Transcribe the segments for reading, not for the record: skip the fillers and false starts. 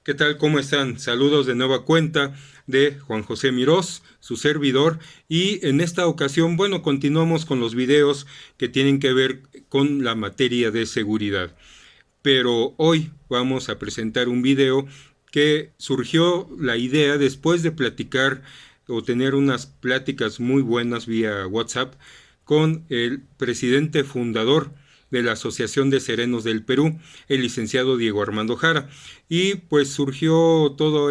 ¿Qué tal? ¿Cómo están? Saludos de nueva cuenta de Juan José Mirós, su servidor, y en esta ocasión, bueno, continuamos con los videos que tienen que ver con la materia de seguridad. Pero hoy vamos a presentar un video que surgió la idea después de platicar o tener unas pláticas muy buenas vía WhatsApp con el presidente fundador de la Asociación de Serenos del Perú, el licenciado Diego Armando Jara. Y pues surgió todo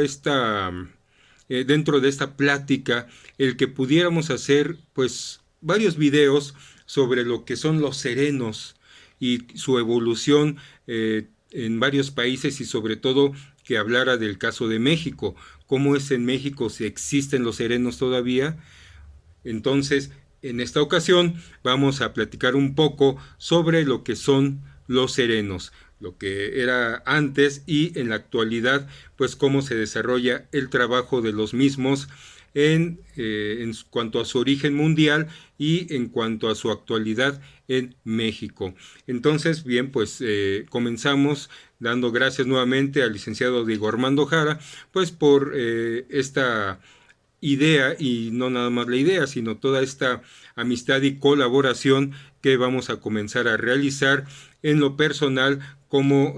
dentro de esta plática, el que pudiéramos hacer pues varios videos sobre lo que son los serenos y su evolución en varios países y sobre todo que hablara del caso de México, cómo es en México, si existen los serenos todavía. Entonces, en esta ocasión vamos a platicar un poco sobre lo que son los serenos, lo que era antes y en la actualidad, pues cómo se desarrolla el trabajo de los mismos en cuanto a su origen mundial y en cuanto a su actualidad en México. Entonces, bien, pues comenzamos dando gracias nuevamente al licenciado Diego Armando Jara, pues por esta idea, y no nada más la idea, sino toda esta amistad y colaboración que vamos a comenzar a realizar en lo personal como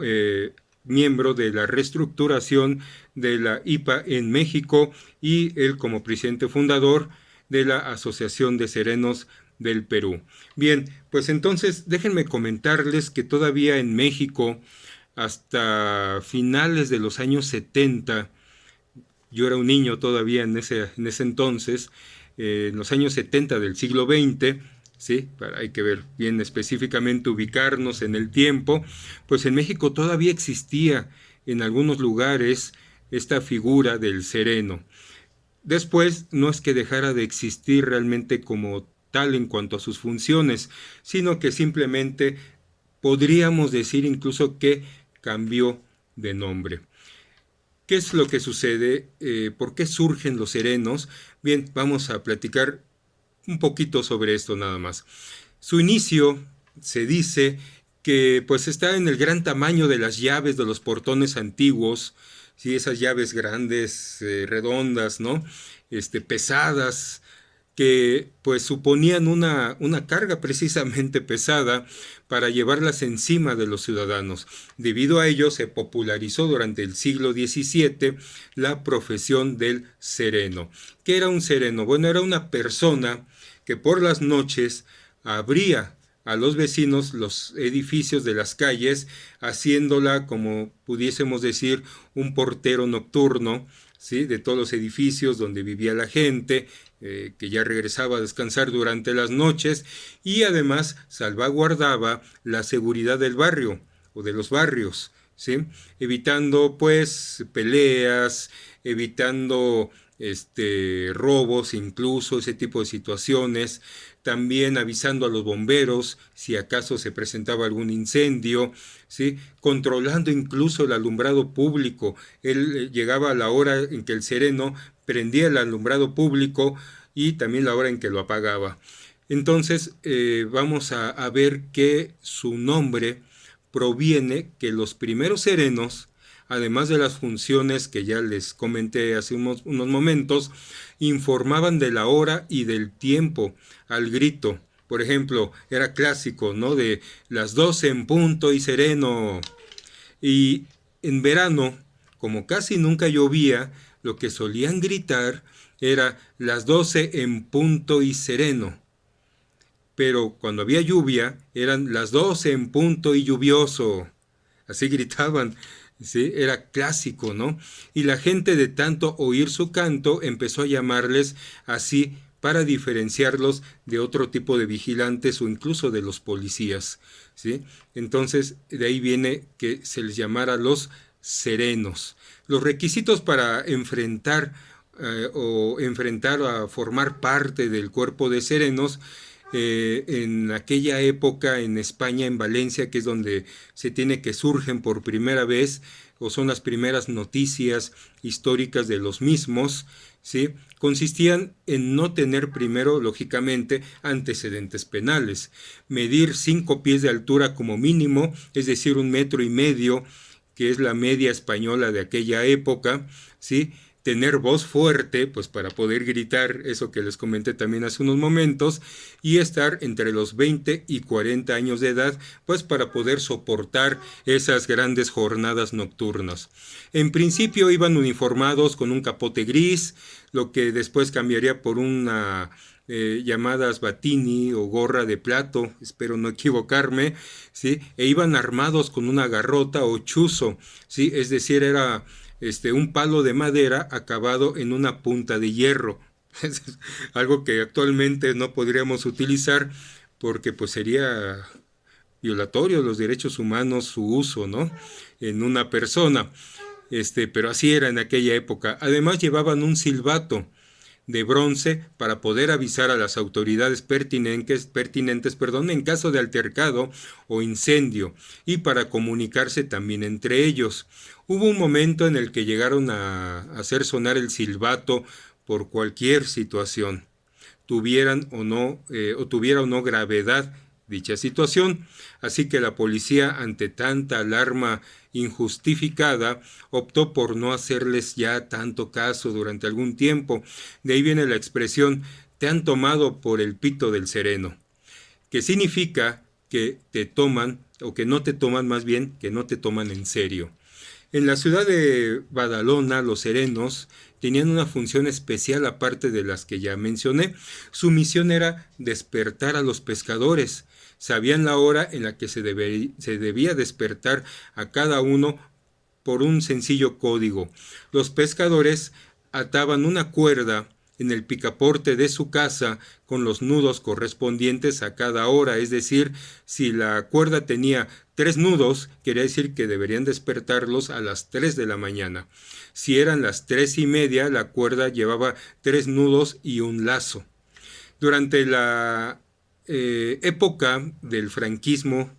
miembro de la reestructuración de la IPA en México y él como presidente fundador de la Asociación de Serenos del Perú. Bien, pues entonces déjenme comentarles que todavía en México, hasta finales de los años 70, yo era un niño todavía en ese entonces, en los años 70 del siglo XX, ¿sí? Hay que ver bien específicamente, ubicarnos en el tiempo, pues en México todavía existía en algunos lugares esta figura del sereno. Después no es que dejara de existir realmente como tal en cuanto a sus funciones, sino que simplemente podríamos decir incluso que cambió de nombre. ¿Qué es lo que sucede? ¿Por qué surgen los serenos? Bien, vamos a platicar un poquito sobre esto nada más. Su inicio se dice que pues está en el gran tamaño de las llaves de los portones antiguos, ¿sí? Esas llaves grandes, redondas, ¿no? Pesadas, que pues suponían una carga precisamente pesada para llevarlas encima de los ciudadanos. Debido a ello se popularizó durante el siglo XVII la profesión del sereno. ¿Qué era un sereno? Bueno, era una persona que por las noches abría a los vecinos los edificios de las calles, haciéndola, como pudiésemos decir, un portero nocturno, ¿sí? De todos los edificios donde vivía la gente, que ya regresaba a descansar durante las noches, y además salvaguardaba la seguridad del barrio o de los barrios, ¿sí? Evitando pues peleas, evitando robos, incluso ese tipo de situaciones, también avisando a los bomberos si acaso se presentaba algún incendio, ¿sí? Controlando incluso el alumbrado público. Él llegaba a la hora en que el sereno prendía el alumbrado público y también la hora en que lo apagaba. Entonces vamos a ver que su nombre proviene que los primeros serenos, además de las funciones que ya les comenté hace unos momentos, informaban de la hora y del tiempo al grito. Por ejemplo, era clásico, ¿no? De las 12 en punto y sereno. Y en verano, como casi nunca llovía, lo que solían gritar era las 12 en punto y sereno. Pero cuando había lluvia, eran las 12 en punto y lluvioso. Así gritaban, ¿sí? Era clásico, ¿no? Y la gente, de tanto oír su canto, empezó a llamarles así para diferenciarlos de otro tipo de vigilantes o incluso de los policías, ¿sí? Entonces, de ahí viene que se les llamara los serenos. Los requisitos para enfrentar a formar parte del cuerpo de serenos, en aquella época en España, en Valencia, que es donde se tiene que surgen por primera vez o son las primeras noticias históricas de los mismos, ¿sí? Consistían en no tener primero, lógicamente, antecedentes penales, medir 5 pies de altura como mínimo, es decir, 1,5 metros, que es la media española de aquella época, ¿sí? Tener voz fuerte, pues para poder gritar eso que les comenté también hace unos momentos, y estar entre los 20 y 40 años de edad, pues para poder soportar esas grandes jornadas nocturnas. En principio iban uniformados con un capote gris, lo que después cambiaría por una llamadas batini o gorra de plato, espero no equivocarme, ¿sí? E iban armados con una garrota o chuzo, ¿sí? Es decir, era un palo de madera acabado en una punta de hierro. Algo que actualmente no podríamos utilizar porque pues sería violatorio de los derechos humanos su uso, ¿no? En una persona. Pero así era en aquella época. Además llevaban un silbato de bronce para poder avisar a las autoridades pertinentes, en caso de altercado o incendio, y para comunicarse también entre ellos. Hubo un momento en el que llegaron a hacer sonar el silbato por cualquier situación, tuvieran o tuviera o no gravedad dicha situación, así que la policía, ante tanta alarma injustificada, optó por no hacerles ya tanto caso durante algún tiempo. De ahí viene la expresión "te han tomado por el pito del sereno", que significa que te toman, o que no te toman, más bien que no te toman en serio. En la ciudad de Badalona, los serenos tenían una función especial aparte de las que ya mencioné. Su misión era despertar a los pescadores. Sabían la hora en la que se debía despertar a cada uno por un sencillo código. Los pescadores ataban una cuerda en el picaporte de su casa con los nudos correspondientes a cada hora, es decir, si la cuerda tenía 3 nudos, quería decir que deberían despertarlos a las 3 de la mañana. Si eran las 3:30, la cuerda llevaba 3 nudos y un lazo. Durante la época del franquismo,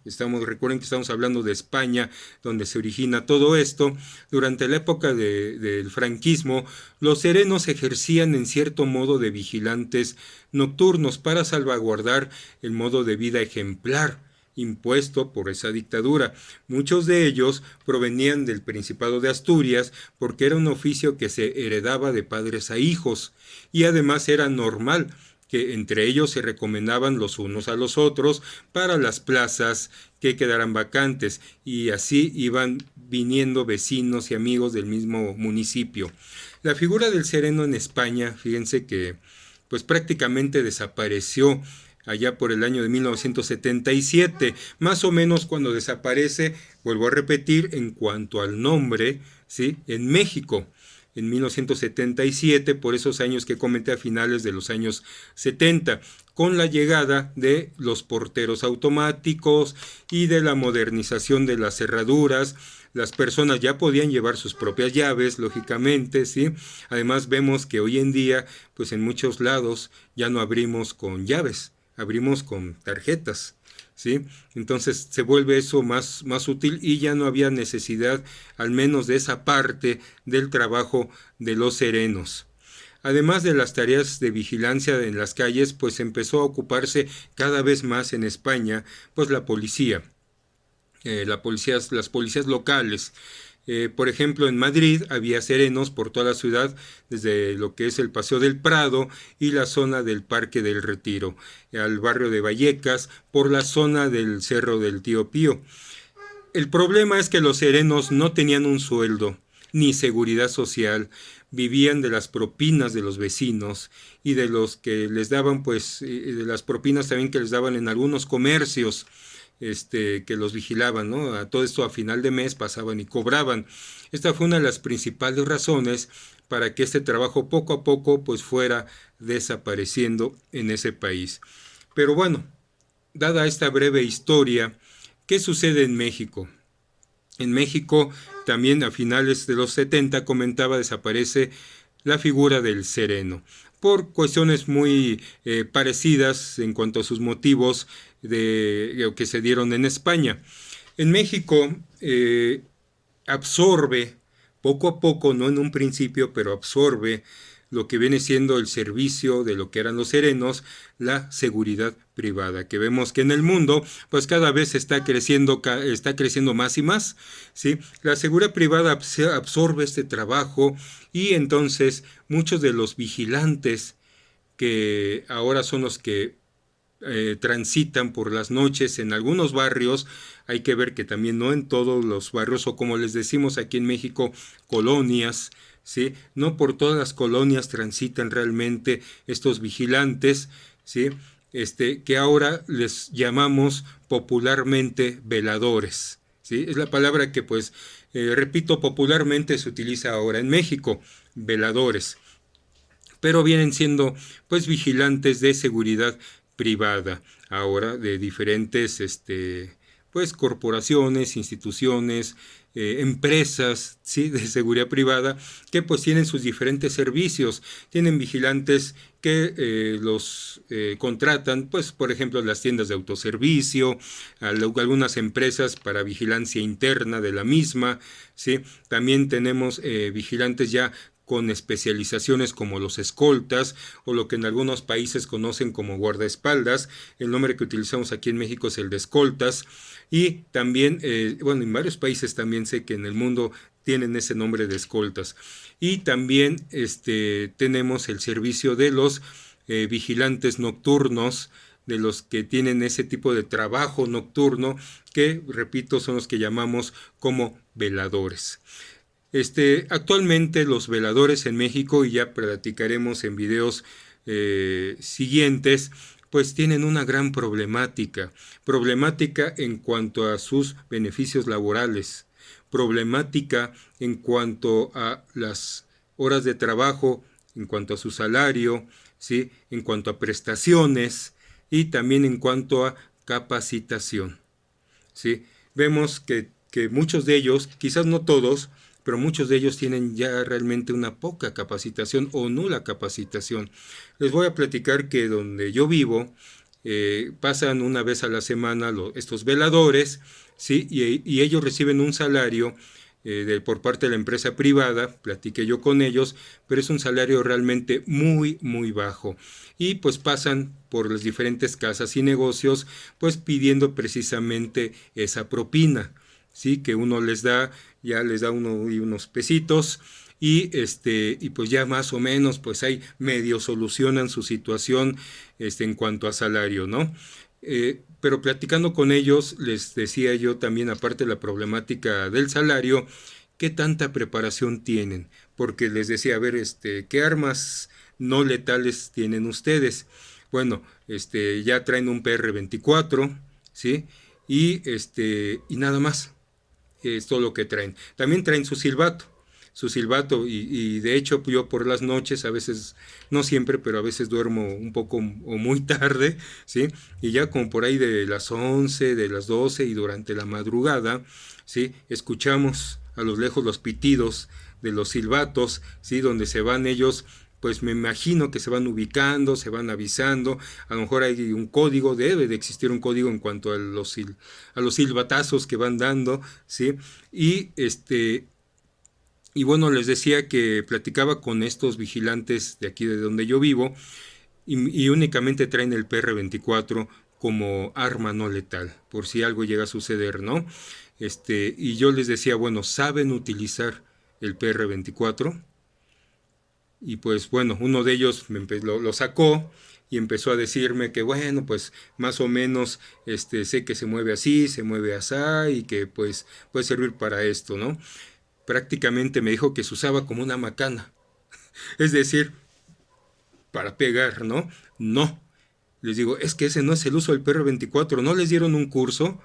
recuerden que estamos hablando de España, donde se origina todo esto. Durante la época del franquismo, los serenos ejercían en cierto modo de vigilantes nocturnos para salvaguardar el modo de vida ejemplar impuesto por esa dictadura. Muchos de ellos provenían del Principado de Asturias porque era un oficio que se heredaba de padres a hijos, y además era normal que entre ellos se recomendaban los unos a los otros para las plazas que quedaran vacantes, y así iban viniendo vecinos y amigos del mismo municipio. La figura del sereno en España, fíjense que pues prácticamente desapareció allá por el año de 1977, más o menos cuando desaparece, vuelvo a repetir, en cuanto al nombre, ¿sí? En México, en 1977, por esos años que comenté, a finales de los años 70, con la llegada de los porteros automáticos y de la modernización de las cerraduras. Las personas ya podían llevar sus propias llaves, lógicamente, ¿sí? Además vemos que hoy en día, pues en muchos lados ya no abrimos con llaves, abrimos con tarjetas, ¿sí? Entonces se vuelve eso más útil, y ya no había necesidad, al menos de esa parte del trabajo de los serenos. Además de las tareas de vigilancia en las calles, pues empezó a ocuparse cada vez más en España, pues la policía, las policías locales. Por ejemplo, en Madrid había serenos por toda la ciudad, desde lo que es el Paseo del Prado y la zona del Parque del Retiro, al barrio de Vallecas, por la zona del Cerro del Tío Pío. El problema es que los serenos no tenían un sueldo ni seguridad social, vivían de las propinas de los vecinos y de los que les daban, pues, de las propinas también que les daban en algunos comercios que los vigilaban, ¿no? A todo esto a final de mes pasaban y cobraban. Esta fue una de las principales razones para que este trabajo poco a poco pues fuera desapareciendo en ese país. Pero bueno, dada esta breve historia, ¿qué sucede en México? En México también a finales de los 70, comentaba, desaparece la figura del sereno, por cuestiones muy parecidas en cuanto a sus motivos que se dieron en España. En México absorbe poco a poco, no en un principio, pero absorbe lo que viene siendo el servicio de lo que eran los serenos, la seguridad privada, que vemos que en el mundo pues cada vez está creciendo más y más, ¿sí? La seguridad privada absorbe este trabajo y entonces muchos de los vigilantes que ahora son los que transitan por las noches en algunos barrios, hay que ver que también no en todos los barrios, o como les decimos aquí en México, colonias, ¿sí? No por todas las colonias transitan realmente estos vigilantes, ¿sí? Que ahora les llamamos popularmente veladores, ¿sí? Es la palabra que pues, repito, popularmente se utiliza ahora en México, veladores, pero vienen siendo pues vigilantes de seguridad privada ahora de diferentes pues corporaciones, instituciones, empresas, ¿sí? De seguridad privada que pues tienen sus diferentes servicios, tienen vigilantes que los contratan, pues por ejemplo las tiendas de autoservicio, algunas empresas para vigilancia interna de la misma, ¿sí? También tenemos vigilantes ya con especializaciones como los escoltas o lo que en algunos países conocen como guardaespaldas. El nombre que utilizamos aquí en México es el de escoltas, y también, bueno, en varios países también sé que en el mundo tienen ese nombre de escoltas. Y también tenemos el servicio de los vigilantes nocturnos, de los que tienen ese tipo de trabajo nocturno, que, repito, son los que llamamos como veladores. Actualmente los veladores en México, y ya platicaremos en videos siguientes, pues tienen una gran problemática en cuanto a sus beneficios laborales, problemática en cuanto a las horas de trabajo, en cuanto a su salario, ¿sí? En cuanto a prestaciones y también en cuanto a capacitación, ¿sí? Vemos que muchos de ellos, quizás no todos, pero muchos de ellos tienen ya realmente una poca capacitación o nula capacitación. Les voy a platicar que donde yo vivo pasan una vez a la semana estos veladores, ¿sí? Y ellos reciben un salario por parte de la empresa privada, platiqué yo con ellos, pero es un salario realmente muy, muy bajo. Y pues pasan por las diferentes casas y negocios, pues pidiendo precisamente esa propina, ¿sí? Que uno les da, ya les da unos pesitos, y pues ya más o menos pues ahí medio solucionan su situación en cuanto a salario, ¿no? Pero platicando con ellos les decía yo también, aparte de la problemática del salario, qué tanta preparación tienen, porque les decía, a ver, ¿qué armas no letales tienen ustedes? Bueno, ya traen un PR-24, ¿sí? Y nada más, es todo lo que traen. También traen su silbato, y de hecho yo por las noches a veces, no siempre, pero a veces duermo un poco o muy tarde, ¿sí? Y ya como por ahí de las 11, de las 12 y durante la madrugada, ¿sí? Escuchamos a lo lejos los pitidos de los silbatos, ¿sí? Donde se van ellos, pues me imagino que se van ubicando, se van avisando, a lo mejor hay un código, debe de existir un código en cuanto a los silbatazos que van dando, ¿sí? Y bueno, les decía que platicaba con estos vigilantes de aquí de donde yo vivo, y únicamente traen el PR-24 como arma no letal, por si algo llega a suceder, ¿no? Y yo les decía, bueno, ¿saben utilizar el PR-24? Y pues bueno, uno de ellos lo sacó y empezó a decirme que bueno, pues más o menos sé que se mueve así, se mueve así, y que pues puede servir para esto, ¿no? Prácticamente me dijo que se usaba como una macana, es decir, para pegar, ¿no? No. Les digo, es que ese no es el uso del PR-24, ¿no les dieron un curso?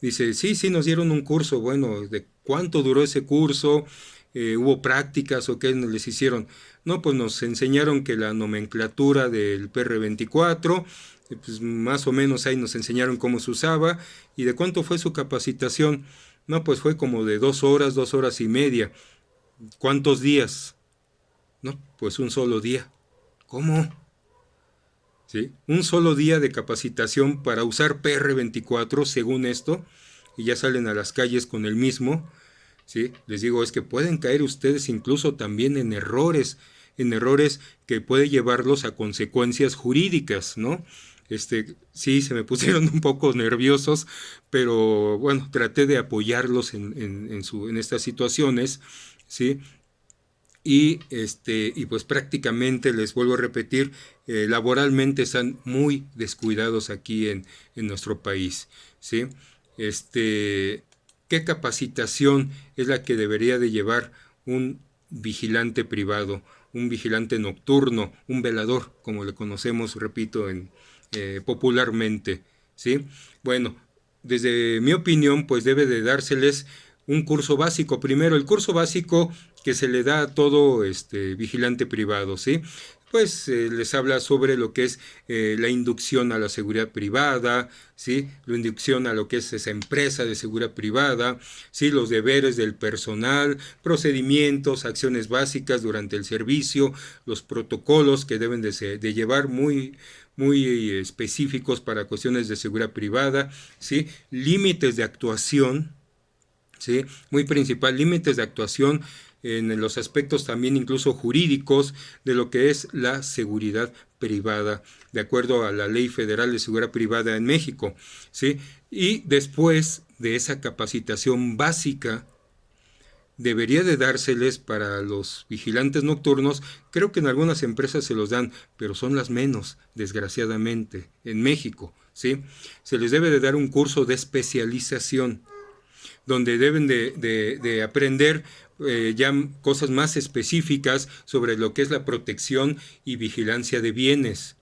Dice, sí, sí, nos dieron un curso. Bueno, ¿de cuánto duró ese curso? ¿Hubo prácticas o qué les hicieron? No, pues nos enseñaron que la nomenclatura del PR-24, pues más o menos ahí nos enseñaron cómo se usaba. ¿Y de cuánto fue su capacitación? No, pues fue como de 2 horas y media. ¿Cuántos días? No, pues un solo día. ¿Cómo? ¿Sí? Un solo día de capacitación para usar PR-24, según esto, y ya salen a las calles con el mismo. ¿sí? Les digo, es que pueden caer ustedes incluso también en errores que puede llevarlos a consecuencias jurídicas, ¿no? Sí, se me pusieron un poco nerviosos, pero bueno, traté de apoyarlos en estas situaciones, ¿sí? Y pues prácticamente les vuelvo a repetir, laboralmente están muy descuidados aquí en nuestro país, ¿sí? ¿Qué capacitación es la que debería de llevar un vigilante privado, un vigilante nocturno, un velador, como le conocemos, repito, popularmente, ¿sí? Bueno, desde mi opinión, pues debe de dárseles un curso básico. Primero, el curso básico que se le da a todo vigilante privado, ¿sí? Pues les habla sobre lo que es la inducción a la seguridad privada, ¿sí? La inducción a lo que es esa empresa de seguridad privada, ¿sí? Los deberes del personal, procedimientos, acciones básicas durante el servicio, los protocolos que deben de llevar muy específicos para cuestiones de seguridad privada, ¿sí? Límites de actuación, ¿sí? Muy principal, límites de actuación en los aspectos también incluso jurídicos de lo que es la seguridad privada, de acuerdo a la Ley Federal de Seguridad Privada en México, ¿sí? Y después de esa capacitación básica, debería de dárseles para los vigilantes nocturnos. Creo que en algunas empresas se los dan, pero son las menos, desgraciadamente, en México, ¿sí? Se les debe de dar un curso de especialización, donde deben de aprender ya cosas más específicas sobre lo que es la protección y vigilancia de bienes,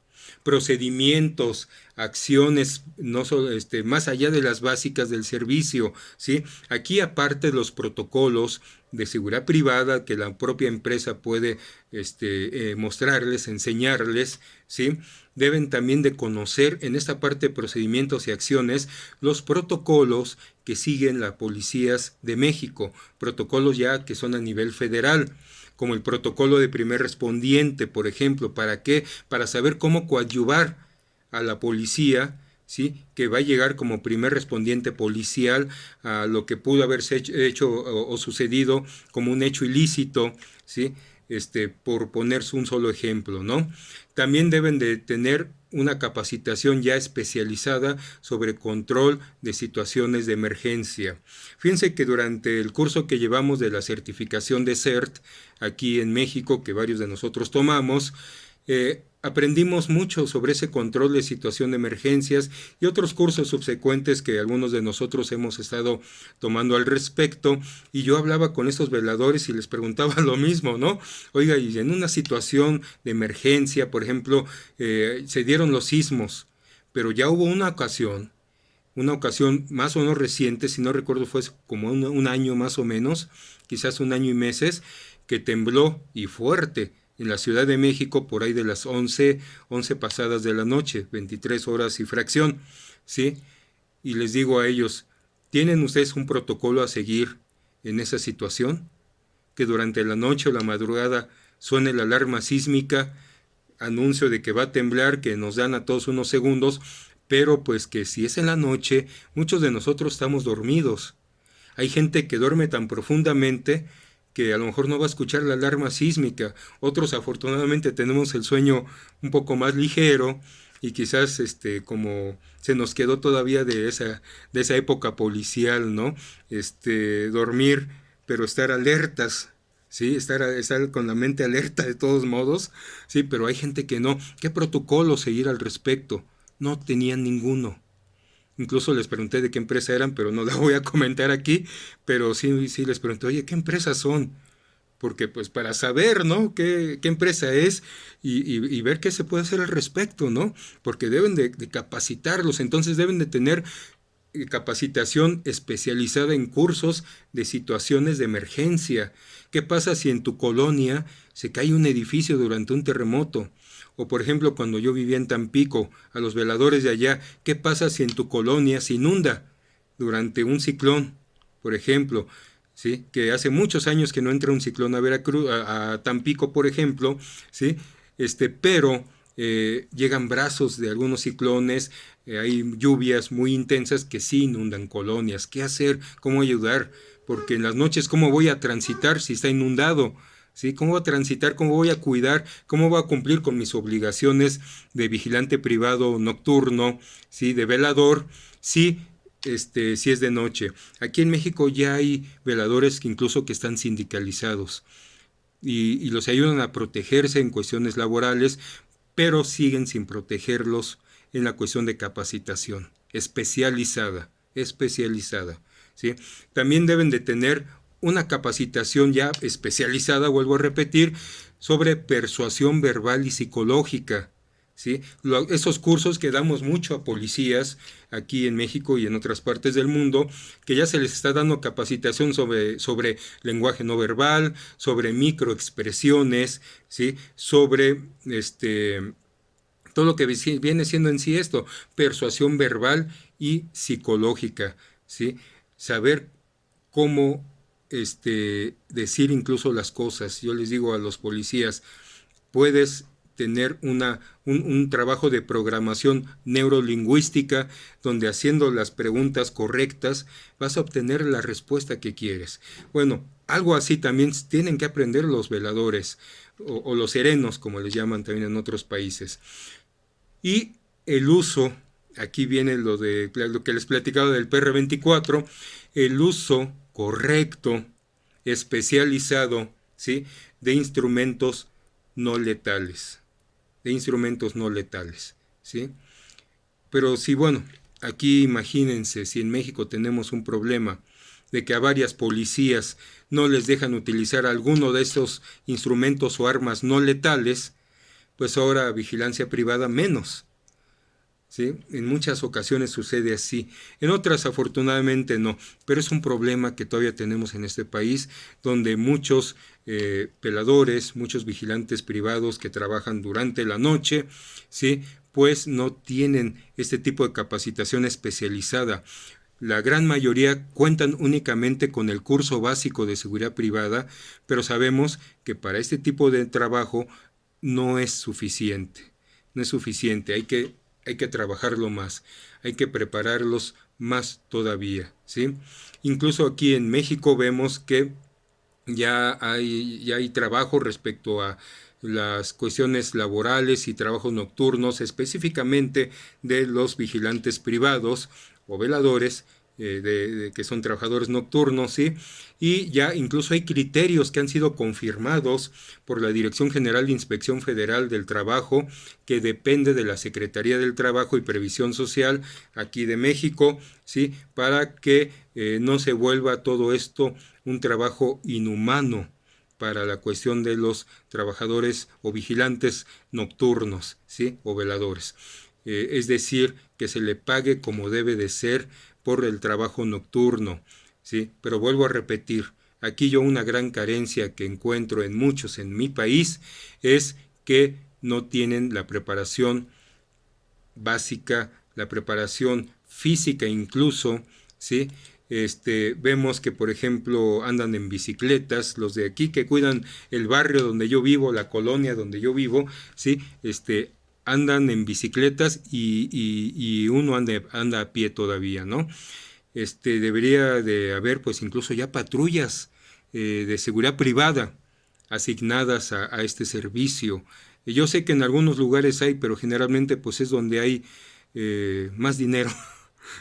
procedimientos, acciones, no solo, más allá de las básicas del servicio, ¿sí? Aquí, aparte de los protocolos de seguridad privada que la propia empresa puede mostrarles, enseñarles, ¿sí? Deben también de conocer en esta parte de procedimientos y acciones los protocolos que siguen las policías de México, protocolos ya que son a nivel federal, como el protocolo de primer respondiente, por ejemplo. ¿Para qué? Para saber cómo coadyuvar a la policía, ¿sí? Que va a llegar como primer respondiente policial a lo que pudo haberse hecho o sucedido como un hecho ilícito, ¿sí? Por ponerse un solo ejemplo, ¿no? También deben de tener una capacitación ya especializada sobre control de situaciones de emergencia. Fíjense que durante el curso que llevamos de la certificación de CERT aquí en México, que varios de nosotros tomamos, aprendimos mucho sobre ese control de situación de emergencias y otros cursos subsecuentes que algunos de nosotros hemos estado tomando al respecto, y yo hablaba con estos veladores y les preguntaba lo mismo, ¿no? Oiga, y en una situación de emergencia, por ejemplo, se dieron los sismos, pero ya hubo una ocasión más o menos reciente, si no recuerdo fue como un año más o menos, quizás un año y meses, que tembló y fuerte en la Ciudad de México por ahí de las 11 pasadas de la noche, 23 horas y fracción, ¿sí? Y les digo a ellos, ¿tienen ustedes un protocolo a seguir en esa situación? Que durante la noche o la madrugada suene la alarma sísmica, anuncio de que va a temblar, que nos dan a todos unos segundos, pero pues que si es en la noche, muchos de nosotros estamos dormidos. Hay gente que duerme tan profundamente que a lo mejor no va a escuchar la alarma sísmica. Otros afortunadamente tenemos el sueño un poco más ligero y quizás como se nos quedó todavía de esa época policial, ¿no? Dormir, pero estar alertas, ¿sí? Estar con la mente alerta de todos modos, sí, pero hay gente que no. ¿Qué protocolo seguir al respecto? No tenían ninguno. Incluso les pregunté de qué empresa eran, pero no la voy a comentar aquí, pero sí les pregunté, oye, ¿qué empresas son? Porque pues para saber, ¿no? ¿Qué empresa es? Y ver qué se puede hacer al respecto, ¿no? Porque deben de capacitarlos, entonces deben de tener capacitación especializada en cursos de situaciones de emergencia. ¿Qué pasa si en tu colonia se cae un edificio durante un terremoto? O por ejemplo, cuando yo vivía en Tampico, a los veladores de allá, ¿qué pasa si en tu colonia se inunda durante un ciclón? Por ejemplo, ¿sí? Que hace muchos años que no entra un ciclón a Veracruz, a Tampico, por ejemplo, ¿sí? Pero llegan brazos de algunos ciclones, hay lluvias muy intensas que sí inundan colonias. ¿Qué hacer? ¿Cómo ayudar? porque en las noches, ¿cómo voy a transitar si está inundado? ¿Sí? ¿Cómo voy a transitar? ¿Cómo voy a cuidar? ¿Cómo voy a cumplir con mis obligaciones de vigilante privado nocturno, ¿sí? De velador, si es de noche? Aquí en México ya hay veladores que incluso que están sindicalizados y los ayudan a protegerse en cuestiones laborales, pero siguen sin protegerlos en la cuestión de capacitación especializada, ¿sí? También deben de tener una capacitación ya especializada, vuelvo a repetir, sobre persuasión verbal y psicológica, ¿sí? Esos cursos que damos mucho a policías aquí en México y en otras partes del mundo, que ya se les está dando capacitación sobre lenguaje no verbal, sobre microexpresiones, ¿sí? Sobre todo lo que viene siendo en sí esto, persuasión verbal y psicológica, ¿sí? Saber cómo decir incluso las cosas. Yo les digo a los policías, puedes tener un trabajo de programación neurolingüística donde haciendo las preguntas correctas vas a obtener la respuesta que quieres. Bueno, algo así también tienen que aprender los veladores o los serenos, como les llaman también en otros países. Y el uso, aquí viene lo que les platicaba del PR24, el uso correcto, especializado, ¿sí? de instrumentos no letales, ¿sí? Pero si, bueno, aquí imagínense, si en México tenemos un problema de que a varias policías no les dejan utilizar alguno de estos instrumentos o armas no letales, pues ahora vigilancia privada menos, ¿sí? En muchas ocasiones sucede así, en otras afortunadamente no, pero es un problema que todavía tenemos en este país, donde muchos peladores, muchos vigilantes privados que trabajan durante la noche, ¿sí? Pues no tienen este tipo de capacitación especializada. La gran mayoría cuentan únicamente con el curso básico de seguridad privada, pero sabemos que para este tipo de trabajo no es suficiente, hay que trabajarlo más, hay que prepararlos más todavía, ¿sí? Incluso aquí en México vemos que ya hay trabajo respecto a las cuestiones laborales y trabajos nocturnos, específicamente de los vigilantes privados o veladores, que son trabajadores nocturnos, ¿sí? Y ya incluso hay criterios que han sido confirmados por la Dirección General de Inspección Federal del Trabajo, que depende de la Secretaría del Trabajo y Previsión Social aquí de México, ¿sí? Para que no se vuelva todo esto un trabajo inhumano para la cuestión de los trabajadores o vigilantes nocturnos, ¿sí? O veladores. Es decir, que se le pague como debe de ser por el trabajo nocturno, ¿sí? Pero vuelvo a repetir, aquí yo una gran carencia que encuentro en muchos en mi país es que no tienen la preparación básica, la preparación física incluso, ¿sí? Vemos que por ejemplo andan en bicicletas, los de aquí que cuidan el barrio donde yo vivo, la colonia donde yo vivo, ¿sí? Andan en bicicletas y uno anda a pie todavía, ¿no? Debería de haber pues incluso ya patrullas de seguridad privada asignadas a este servicio. Yo sé que en algunos lugares hay, pero generalmente pues es donde hay más dinero,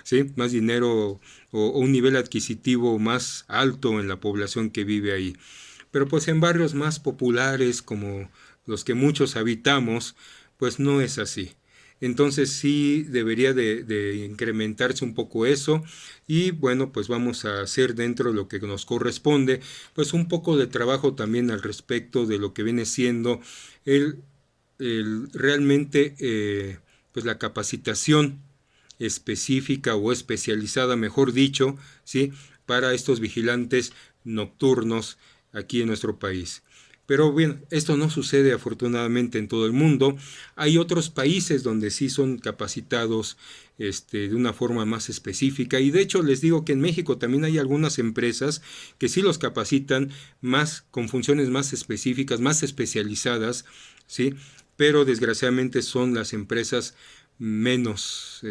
¿sí? Más dinero o un nivel adquisitivo más alto en la población que vive ahí. Pero pues en barrios más populares como los que muchos habitamos, pues no es así. Entonces sí debería de incrementarse un poco eso y bueno, pues vamos a hacer dentro de lo que nos corresponde, pues un poco de trabajo también al respecto de lo que viene siendo realmente pues la capacitación específica o especializada, mejor dicho, ¿sí? Para estos vigilantes nocturnos aquí en nuestro país. Pero bien, esto no sucede afortunadamente en todo el mundo. Hay otros países donde sí son capacitados de una forma más específica y de hecho les digo que en México también hay algunas empresas que sí los capacitan más con funciones más específicas, más especializadas, ¿sí? Pero desgraciadamente son las empresas menos,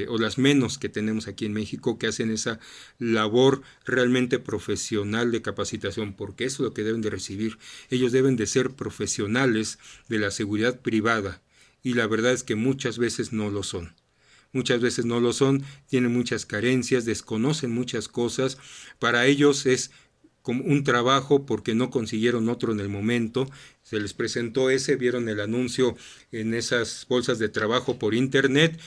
o las menos que tenemos aquí en México, que hacen esa labor realmente profesional de capacitación, porque eso es lo que deben de recibir. Ellos deben de ser profesionales de la seguridad privada, y la verdad es que muchas veces no lo son. Muchas veces no lo son, tienen muchas carencias, desconocen muchas cosas. Para ellos es como un trabajo porque no consiguieron otro en el momento, se les presentó ese, vieron el anuncio en esas bolsas de trabajo por internet,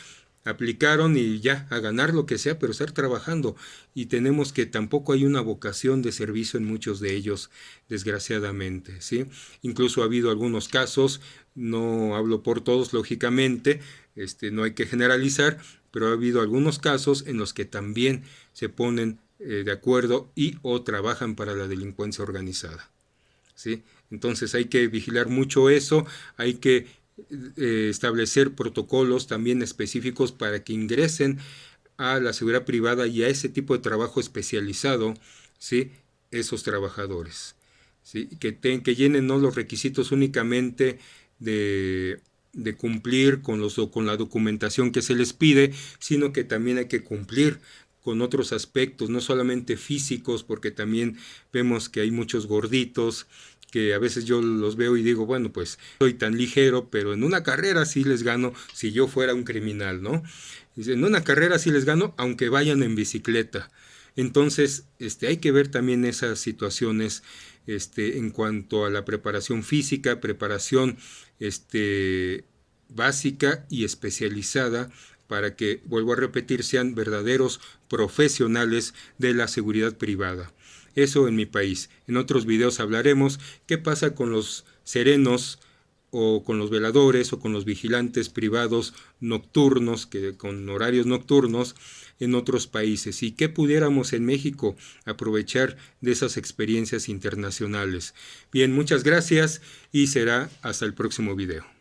aplicaron y ya, a ganar lo que sea, pero estar trabajando. Y tenemos que tampoco hay una vocación de servicio en muchos de ellos, desgraciadamente, ¿sí? Incluso ha habido algunos casos, no hablo por todos, lógicamente, no hay que generalizar, pero ha habido algunos casos en los que también se ponen de acuerdo y o trabajan para la delincuencia organizada, ¿sí? Entonces hay que vigilar mucho eso, hay que establecer protocolos también específicos para que ingresen a la seguridad privada y a ese tipo de trabajo especializado, ¿sí? Esos trabajadores, ¿sí? Que llenen no los requisitos únicamente de cumplir con la documentación que se les pide, sino que también hay que cumplir con otros aspectos, no solamente físicos, porque también vemos que hay muchos gorditos, que a veces yo los veo y digo, bueno, pues soy tan ligero, pero en una carrera sí les gano si yo fuera un criminal, ¿no? En una carrera sí les gano, aunque vayan en bicicleta. Entonces, hay que ver también esas situaciones en cuanto a la preparación física, preparación básica y especializada para que, vuelvo a repetir, sean verdaderos profesionales de la seguridad privada. Eso en mi país. En otros videos hablaremos qué pasa con los serenos o con los veladores o con los vigilantes privados nocturnos, con horarios nocturnos en otros países, y qué pudiéramos en México aprovechar de esas experiencias internacionales. Bien, muchas gracias y será hasta el próximo video.